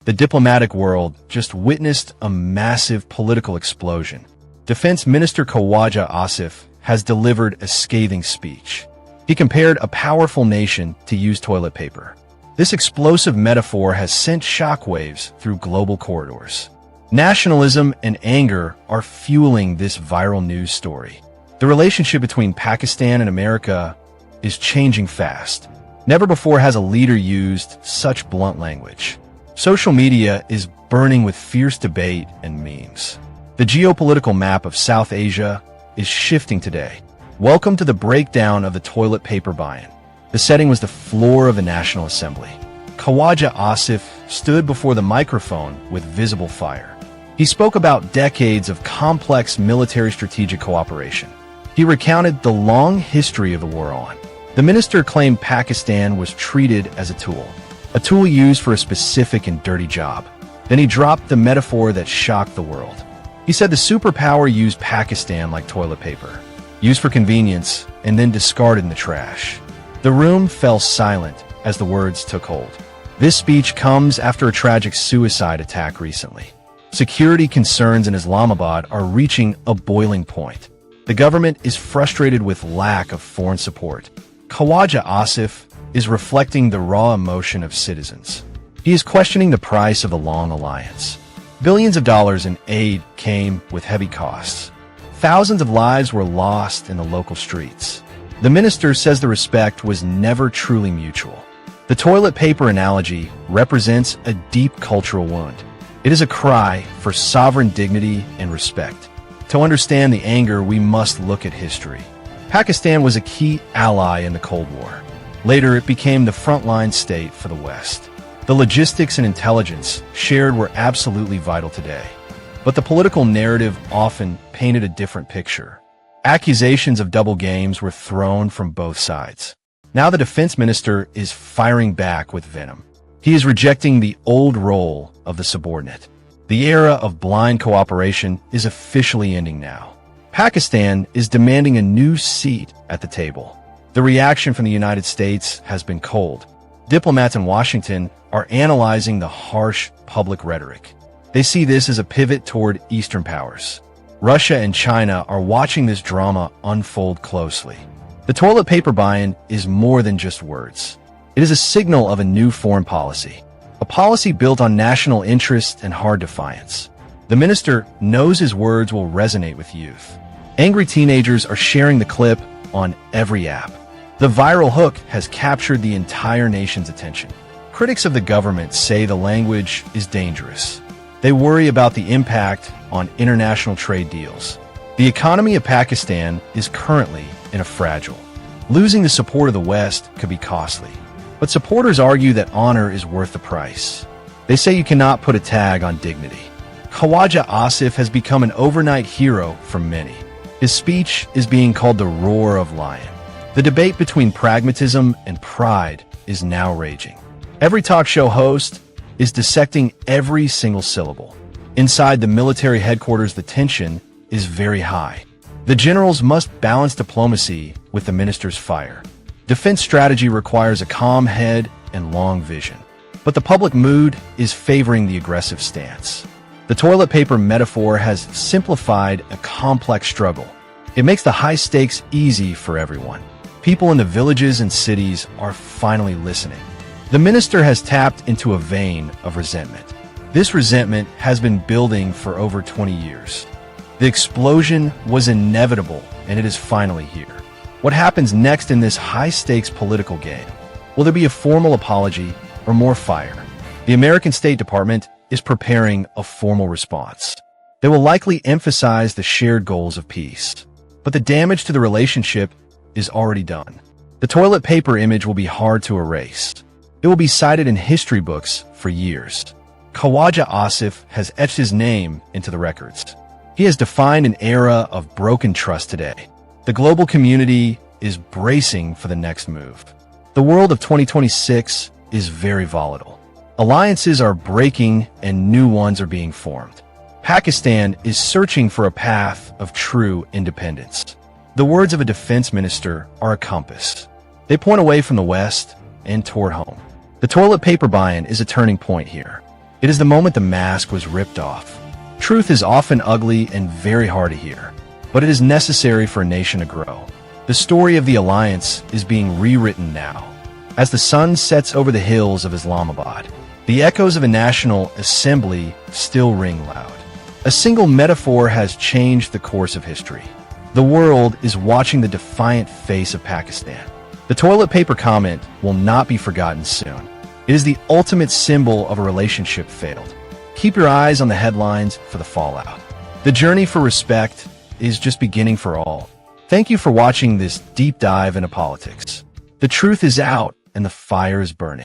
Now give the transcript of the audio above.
The diplomatic world just witnessed a massive political explosion. Defense Minister Khawaja Asif has delivered a scathing speech. He compared a powerful nation to used toilet paper. This explosive metaphor has sent shockwaves through global corridors. Nationalism and anger are fueling this viral news story. The relationship between Pakistan and America is changing fast. Never before has a leader used such blunt language. Social media is burning with fierce debate and memes. The geopolitical map of South Asia is shifting today. Welcome to the breakdown of the toilet paper Bayan. The setting was the floor of the National Assembly. Khawaja Asif stood before the microphone with visible fire. He spoke about decades of complex military strategic cooperation. He recounted the long history of the war on. The minister claimed Pakistan was treated as a tool used for a specific and dirty job. Then he dropped the metaphor that shocked the world. He said the superpower used Pakistan like toilet paper, used for convenience and then discarded in the trash. The room fell silent as the words took hold. This speech comes after a tragic suicide attack recently. Security concerns in Islamabad are reaching a boiling point. The government is frustrated with lack of foreign support. Khawaja Asif is reflecting the raw emotion of citizens. He is questioning the price of the long alliance. Billions of dollars in aid came with heavy costs. Thousands of lives were lost in the local streets. The minister says the respect was never truly mutual. The toilet paper analogy represents a deep cultural wound. It is a cry for sovereign dignity and respect. To understand the anger, we must look at history. Pakistan was a key ally in the Cold War. Later, it became the frontline state for the West. The logistics and intelligence shared were absolutely vital today. But the political narrative often painted a different picture. Accusations of double games were thrown from both sides. Now the defense minister is firing back with venom. He is rejecting the old role of the subordinate. The era of blind cooperation is officially ending now. Pakistan is demanding a new seat at the table. The reaction from the United States has been cold. Diplomats in Washington are analyzing the harsh public rhetoric. They see this as a pivot toward Eastern powers. Russia and China are watching this drama unfold closely. The toilet paper Bayan is more than just words. It is a signal of a new foreign policy, a policy built on national interest and hard defiance. The minister knows his words will resonate with youth. Angry teenagers are sharing the clip on every app. The viral hook has captured the entire nation's attention. Critics of the government say the language is dangerous. They worry about the impact on international trade deals. The economy of Pakistan is currently in a fragile. Losing the support of the West could be costly. But supporters argue that honor is worth the price. They say you cannot put a tag on dignity. Khawaja Asif has become an overnight hero for many. His speech is being called the roar of lion. The debate between pragmatism and pride is now raging. Every talk show host is dissecting every single syllable. Inside the military headquarters, the tension is very high. The generals must balance diplomacy with the minister's fire. Defense strategy requires a calm head and long vision. But the public mood is favoring the aggressive stance. The toilet paper metaphor has simplified a complex struggle. It makes the high stakes easy for everyone. People in the villages and cities are finally listening. The minister has tapped into a vein of resentment. This resentment has been building for over 20 years. The explosion was inevitable, and it is finally here. What happens next in this high-stakes political game? Will there be a formal apology or more fire? The American State Department is preparing a formal response. They will likely emphasize the shared goals of peace. But the damage to the relationship is already done. The toilet paper image will be hard to erase. It will be cited in history books for years. Khawaja Asif has etched his name into the records. He has defined an era of broken trust today. The global community is bracing for the next move. The world of 2026 is very volatile. Alliances are breaking and new ones are being formed. Pakistan is searching for a path of true independence. The words of a defense minister are a compass. They point away from the West and toward home. The toilet paper Bayan is a turning point here. It is the moment the mask was ripped off. Truth is often ugly and very hard to hear, but it is necessary for a nation to grow. The story of the alliance is being rewritten now. As the sun sets over the hills of Islamabad, the echoes of a national assembly still ring loud. A single metaphor has changed the course of history. The world is watching the defiant face of Pakistan. The toilet paper comment will not be forgotten soon. It is the ultimate symbol of a relationship failed. Keep your eyes on the headlines for the fallout. The journey for respect is just beginning for all. Thank you for watching this deep dive into politics. The truth is out and the fire is burning.